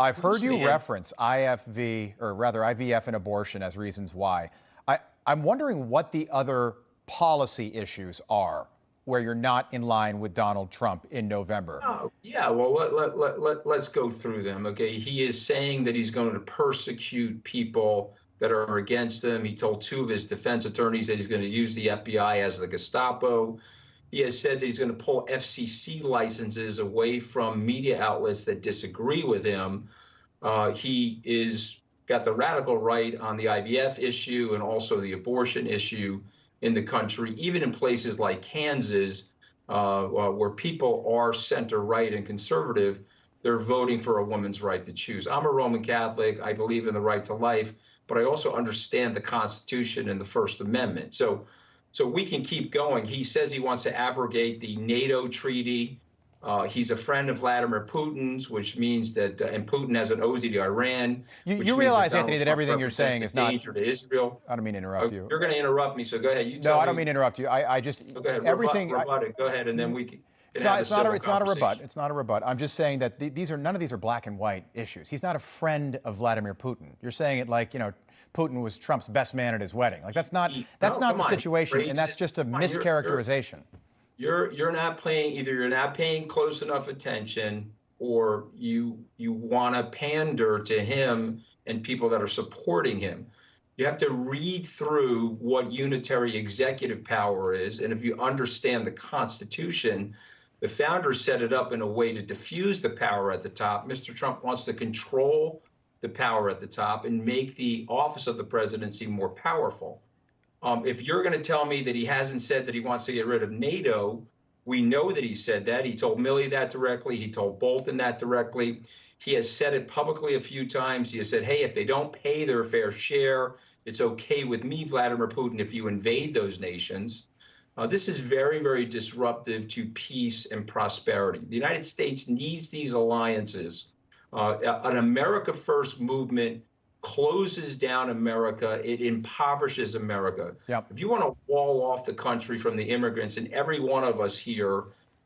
I've heard you reference IFV, or rather IVF and abortion as reasons why. I'm wondering what the other policy issues are where you're not in line with Donald Trump in November. Oh, yeah, well, let's go through them. Okay, he is saying that he's going to persecute people that are against him. He told two of his defense attorneys that he's going to use the FBI as the Gestapo. He has said that he's going to pull FCC licenses away from media outlets that disagree with him. He is got the radical right on the IVF issue and also the abortion issue in the country, even in places like Kansas, where people are center-right and conservative. They're voting for a woman's right to choose. I'm a Roman Catholic. I believe in the right to life, but I also understand the Constitution and the First Amendment. So we can keep going. He says he wants to abrogate the NATO treaty. He's a friend of Vladimir Putin's, which means that, and Putin has an oath to Iran. You realize, Anthony, that everything you're saying is not a danger to Israel. I don't mean to interrupt you. You're going to interrupt me, so go ahead. No, I don't mean to interrupt you. I just go ahead. Everything. Rebut it. Go ahead, and then we can. It's not a rebut. It's not a rebut. I'm just saying that none of these are black and white issues. He's not a friend of Vladimir Putin. You're saying it like, Putin was Trump's best man at his wedding. Like that's not the situation, and that's just a mischaracterization. You're not playing, either you're not paying close enough attention, or you want to pander to him and people that are supporting him. You have to read through what unitary executive power is, and if you understand the Constitution, the founders set it up in a way to diffuse the power at the top. Mr. Trump wants to control the power at the top and make the office of the presidency more powerful. If you're going to tell me that he hasn't said that he wants to get rid of NATO, we know that he said that. He told Milley that directly. He told Bolton that directly. He has said it publicly a few times. He has said, hey, if they don't pay their fair share, it's okay with me, Vladimir Putin, if you invade those nations. This is very, very disruptive to peace and prosperity. The United States needs these alliances. An America First movement closes down America. It impoverishes America. Yep. If you want to wall off the country from the immigrants, and every one of us here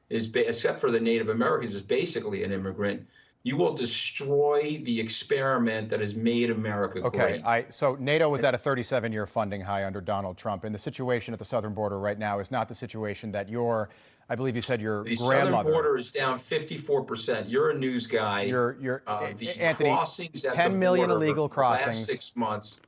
is, except for the Native Americans, is basically an immigrant, you will destroy the experiment that has made America great. Okay, so NATO was at a 37-year funding high under Donald Trump, and the situation at the southern border right now is not the situation that I believe you said your grandmother. The southern border is down 54%. You're a news guy. The Anthony, crossings at 10 the million border illegal crossings. The last 6 months.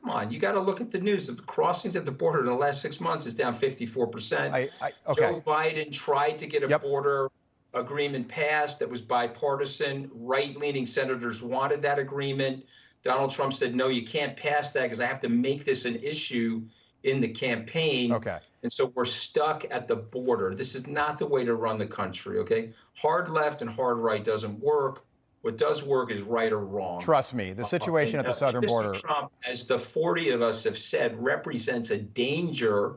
Come on, you got to look at the news. The crossings at the border in the last 6 months is down 54%. Okay. Joe Biden tried to get a border agreement passed that was bipartisan. Right-leaning senators wanted that agreement. Donald Trump said, no, you can't pass that because I have to make this an issue in the campaign. Okay. And so we're stuck at the border. This is not the way to run the country, okay? Hard left and hard right doesn't work. What does work is right or wrong. Trust me, the situation at the southern border. Mr. Trump, as the 40 of us have said, represents a danger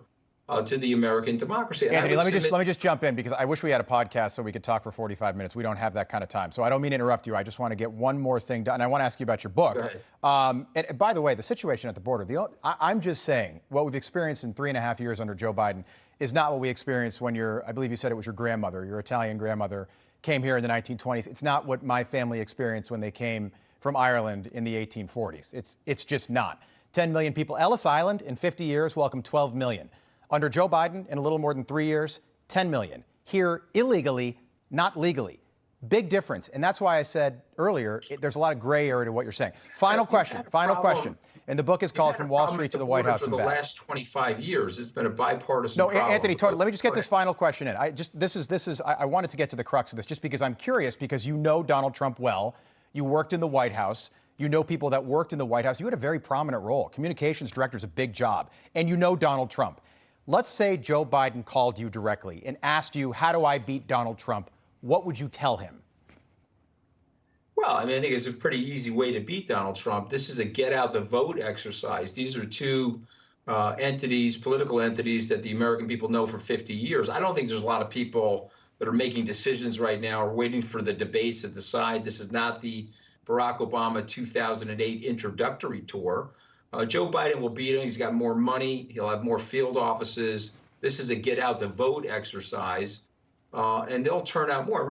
to the American democracy. And Anthony, let me just jump in because I wish we had a podcast so we could talk for 45 minutes. We don't have that kind of time. So I don't mean to interrupt you. I just want to get one more thing done. And I want to ask you about your book. And by the way, the situation at the border, I'm just saying what we've experienced in 3.5 years under Joe Biden is not what we experienced when I believe you said it was your grandmother, your Italian grandmother, came here in the 1920s. It's not what my family experienced when they came from Ireland in the 1840s. It's just not. 10 million people. Ellis Island in 50 years welcomed 12 million. Under Joe Biden, in a little more than 3 years, 10 million. Here, illegally, not legally. Big difference. And that's why I said earlier, there's a lot of gray area to what you're saying. Final question. And the book is called From Wall Street to the White House and Back. For the last 25 years, it's been a bipartisan problem. Anthony, let me just get this final question in. I wanted to get to the crux of this just because I'm curious, because you know Donald Trump well. You worked in the White House. You know people that worked in the White House. You had a very prominent role. Communications director is a big job. And you know Donald Trump. Let's say Joe Biden called you directly and asked you, how do I beat Donald Trump? What would you tell him? Well, I think it's a pretty easy way to beat Donald Trump. This is a get out the vote exercise. These are two political entities that the American people know for 50 years. I don't think there's a lot of people that are making decisions right now or waiting for the debates to decide. This is not the Barack Obama 2008 introductory tour. Joe Biden will beat him. He's got more money. He'll have more field offices. This is a get out the vote exercise, and they'll turn out more.